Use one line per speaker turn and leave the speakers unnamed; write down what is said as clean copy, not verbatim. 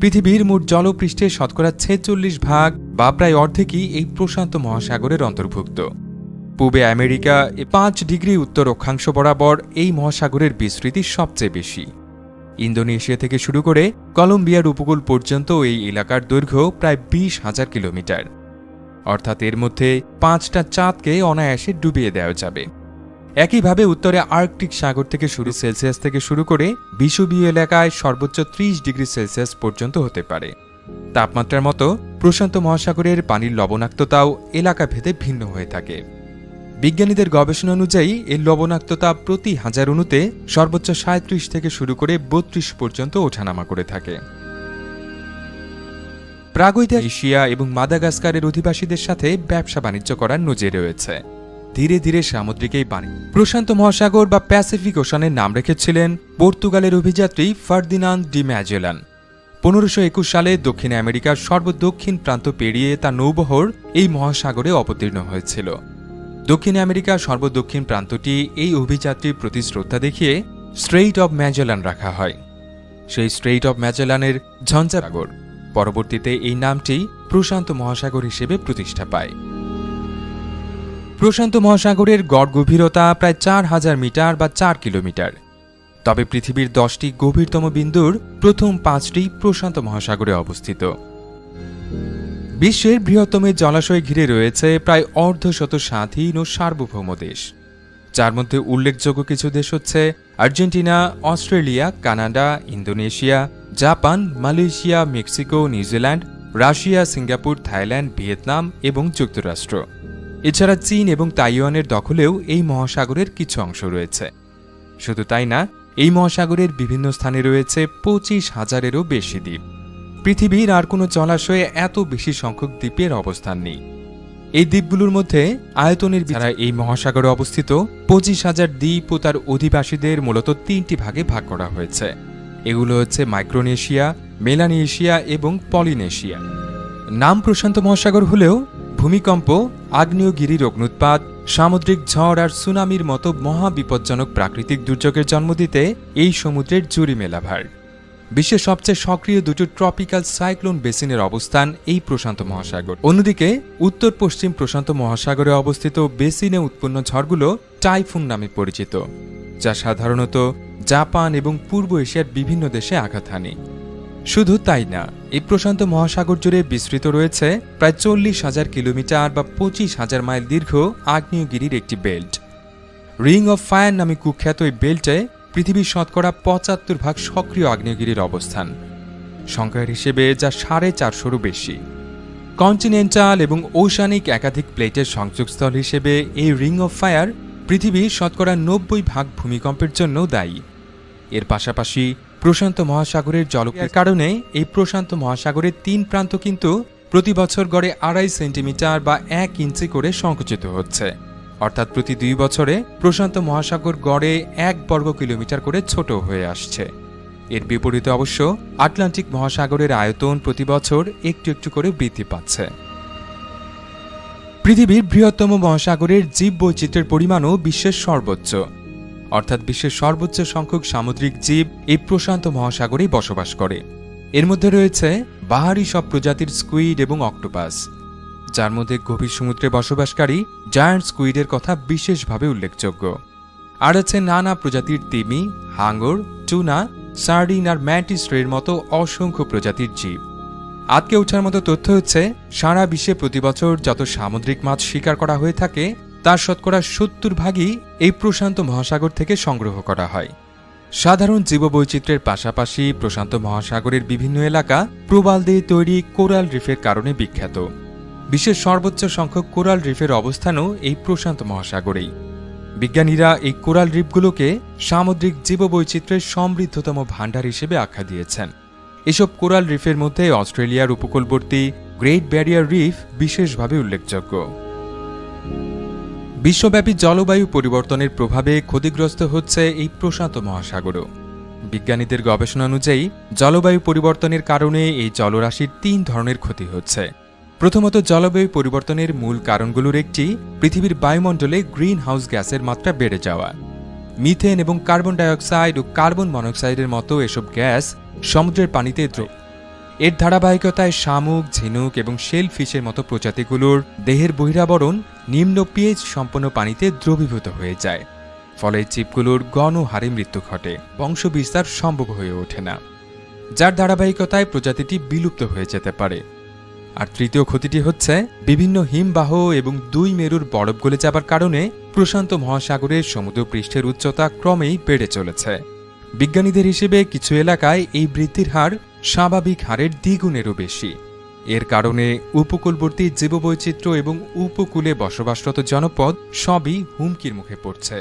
পৃথিবীর মোট জলপৃষ্ঠের শতকরা 46% বা প্রায় অর্ধেকই এই প্রশান্ত মহাসাগরের অন্তর্ভুক্ত। পূবে আমেরিকা 5 ডিগ্রি উত্তর অক্ষাংশ বরাবর এই মহাসাগরের বিস্তৃতি সবচেয়ে বেশি। ইন্দোনেশিয়া থেকে শুরু করে কলম্বিয়ার উপকূল পর্যন্ত এই এলাকার দৈর্ঘ্য প্রায় 20,000 কিলোমিটার। অর্থাৎ এর মধ্যে 5টা চাঁদকে অনায়াসে ডুবিয়ে দেওয়া যাবে। একইভাবে উত্তরে আর্কটিক সাগর থেকে সেলসিয়াস থেকে শুরু করে বিষুবীয় এলাকায় সর্বোচ্চ 30 ডিগ্রি সেলসিয়াস পর্যন্ত হতে পারে। তাপমাত্রার মতো প্রশান্ত মহাসাগরের পানির লবণাক্ততাও এলাকা ভেদে ভিন্ন হয়ে থাকে। বিজ্ঞানীদের গবেষণা অনুযায়ী এর লবণাক্ততা প্রতি 1000 অণুতে সর্বোচ্চ 37 থেকে শুরু করে 32 পর্যন্ত ওঠানামা করে থাকে। প্রাগৈতিহাসিক এশিয়া এবং মাদাগাস্কারের অধিবাসীদের সাথে ব্যবসা বাণিজ্য করার নজির রয়েছে। ধীরে ধীরে সামুদ্রিক এই বাণিজ্য প্রশান্ত মহাসাগর বা প্যাসিফিক ওশানের নাম রেখেছিলেন পর্তুগালের অভিযাত্রী ফার্দিনান্দ ডি ম্যাজেলান। 1521 সালে দক্ষিণ আমেরিকার সর্বদক্ষিণ প্রান্ত পেরিয়ে তার নৌবহর এই মহাসাগরে অবতীর্ণ হয়েছিল। দক্ষিণ আমেরিকার সর্বদক্ষিণ প্রান্তটি এই অভিযাত্রীর প্রতি শ্রদ্ধা দেখিয়ে স্ট্রেইট অব ম্যাজেলান রাখা হয়। সেই স্ট্রেইট অব ম্যাজেলানের ঝঞ্ঝাসাগর পরবর্তীতে এই নামটি প্রশান্ত মহাসাগর হিসেবে প্রতিষ্ঠা পায়। প্রশান্ত মহাসাগরের গড় গভীরতা প্রায় 4000 মিটার বা 4 কিলোমিটার। তবে পৃথিবীর 10টি গভীরতম বিন্দুর প্রথম 5টি প্রশান্ত মহাসাগরে অবস্থিত। বিশ্বের বৃহত্তম জলাশয় ঘিরে রয়েছে প্রায় অর্ধশত স্বাধীন ও সার্বভৌম দেশ, যার মধ্যে উল্লেখযোগ্য কিছু দেশ হচ্ছে Argentina, Australia, Canada, Indonesia, Japan, Malaysia, Mexico, New Zealand, Russia, Singapore, Thailand, Vietnam এবং যুক্তরাষ্ট্র। এছাড়া চীন এবং তাইওয়ানের দখলেও এই মহাসাগরের কিছু অংশ রয়েছে। শুধু তাই না, এই মহাসাগরের বিভিন্ন স্থানে রয়েছে 25,000-এরও বেশি দ্বীপ। পৃথিবীর আর কোনো জলাশয়ে এত বেশি সংখ্যক দ্বীপের অবস্থান নেই। এই দ্বীপগুলোর মধ্যে আয়তনের ছাড়া এই মহাসাগরে অবস্থিত 25,000 দ্বীপ ও তার অধিবাসীদের মূলত 3টি ভাগে ভাগ করা হয়েছে। এগুলো হচ্ছে মাইক্রোনেশিয়া, মেলানেশিয়া এবং পলিনেশিয়া। নাম প্রশান্ত মহাসাগর হলেও ভূমিকম্প, আগ্নেয়গিরির অগ্ন্যুৎপাত, সামুদ্রিক ঝড় আর সুনামির মতো মহাবিপজ্জনক প্রাকৃতিক দুর্যোগের জন্ম দিতে এই সমুদ্রের জুড়ি মেলাভার। বিশ্বের সবচেয়ে সক্রিয় দুটো ট্রপিক্যাল সাইক্লোন বেসিনের অবস্থান এই প্রশান্ত মহাসাগর। অন্যদিকে উত্তর পশ্চিম প্রশান্ত মহাসাগরে অবস্থিত বেসিনে উৎপন্ন ঝড়গুলো টাইফুন নামে পরিচিত, যা সাধারণত জাপান এবং পূর্ব এশিয়ার বিভিন্ন দেশে আঘাত হানে। শুধু তাই না, এই প্রশান্ত মহাসাগর জুড়ে বিস্তৃত রয়েছে প্রায় 40,000 কিলোমিটার বা 25,000 মাইল দীর্ঘ আগ্নেয়গিরির একটি বেল্ট। রিং অফ ফায়ার নামে কুখ্যাত এই বেল্টে পৃথিবীর শতকরা 75% সক্রিয় আগ্নেয়গিরির অবস্থান, সংখ্যার হিসেবে যা 450-রও বেশি। কন্টিনেন্টাল এবং ওশানিক একাধিক প্লেটের সংযোগস্থল হিসেবে এই রিং অফ ফায়ার পৃথিবীর শতকরা 90% ভূমিকম্পের জন্য দায়ী। এর পাশাপাশি প্রশান্ত মহাসাগরের জলবায়ুর কারণে এই প্রশান্ত মহাসাগরের 3 প্রান্ত কিন্তু প্রতি বছর গড়ে 2.5 সেন্টিমিটার বা 1 ইঞ্চি করে সংকুচিত হচ্ছে। অর্থাৎ প্রতি 2 বছরে প্রশান্ত মহাসাগর গড়ে 1 বর্গ কিলোমিটার করে ছোট হয়ে আসছে। এর বিপরীতে অবশ্য আটলান্টিক মহাসাগরের আয়তন প্রতি বছর একটু একটু করে বৃদ্ধি পাচ্ছে। পৃথিবীর বৃহত্তম মহাসাগরের জীব বৈচিত্র্যের পরিমাণও বিশ্বের সর্বোচ্চ, অর্থাৎ বিশ্বের সর্বোচ্চ সংখ্যক সামুদ্রিক জীব এই প্রশান্ত মহাসাগরেই বসবাস করে। এর মধ্যে রয়েছে বাহারি সব প্রজাতির স্কুইড এবং অক্টোপাস, যার মধ্যে গভীর সমুদ্রে বসবাসকারী জায়ান্ট স্কুইডের কথা বিশেষভাবে উল্লেখযোগ্য। আর আছে নানা প্রজাতির তিমি, হাঙর, টুনা, সার্ডিন আর ম্যান্টিস রের মতো অসংখ্য প্রজাতির জীব। আটকে ওঠার মতো তথ্য হচ্ছে, সারা বিশ্বে প্রতি বছর যত সামুদ্রিক মাছ শিকার করা হয়ে থাকে তার শতকরা 70% এই প্রশান্ত মহাসাগর থেকে সংগ্রহ করা হয়। সাধারণ জীববৈচিত্র্যের পাশাপাশি প্রশান্ত মহাসাগরের বিভিন্ন এলাকা প্রবাল দিয়ে তৈরি কোরাল রিফের কারণে বিখ্যাত। বিশ্বের সর্বোচ্চ সংখ্যক কোরাল রিফের অবস্থানও এই প্রশান্ত মহাসাগরেই। বিজ্ঞানীরা এই কোরাল রিফগুলোকে সামুদ্রিক জীববৈচিত্র্যের সমৃদ্ধতম ভাণ্ডার হিসেবে আখ্যা দিয়েছেন। এসব কোরাল রিফের মধ্যে অস্ট্রেলিয়ার উপকূলবর্তী গ্রেট ব্যারিয়ার রিফ বিশেষভাবে উল্লেখযোগ্য। বিশ্বব্যাপী জলবায়ু পরিবর্তনের প্রভাবে ক্ষতিগ্রস্ত হচ্ছে এই প্রশান্ত মহাসাগরও। বিজ্ঞানীদের গবেষণা অনুযায়ী জলবায়ু পরিবর্তনের কারণে এই জলরাশির 3 ধরনের ক্ষতি হচ্ছে। প্রথমত, জলবায়ু পরিবর্তনের মূল কারণগুলোর একটি পৃথিবীর বায়ুমণ্ডলে গ্রিন হাউস গ্যাসের মাত্রা বেড়ে যাওয়া। মিথেন এবং কার্বন ডাইঅক্সাইড ও কার্বন মনোক্সাইডের মতো এসব গ্যাস সমুদ্রের পানিতে দ্রব। এর ধারাবাহিকতায় শামুক, ঝিনুক এবং শেলফিশের মতো প্রজাতিগুলোর দেহের বহিরাবরণ নিম্ন পিএইচ সম্পন্ন পানিতে দ্রবীভূত হয়ে যায়। ফলে জীবগুলোর গণহারে মৃত্যু ঘটে, বংশবিস্তার সম্ভব হয়ে ওঠে না, যার ধারাবাহিকতায় প্রজাতিটি বিলুপ্ত হয়ে যেতে পারে। আর তৃতীয় ক্ষতিটি হচ্ছে বিভিন্ন হিমবাহ এবং 2 মেরুর বরফ গলে যাবার কারণে প্রশান্ত মহাসাগরের সমুদ্রপৃষ্ঠের উচ্চতা ক্রমেই বেড়ে চলেছে। বিজ্ঞানীদের হিসেবে কিছু এলাকায় এই বৃদ্ধির হার স্বাভাবিক হারের দ্বিগুণেরও বেশি। এর কারণে উপকূলবর্তী জীববৈচিত্র্য এবং উপকূলে বসবাসরত জনপদ সবই হুমকির মুখে পড়ছে।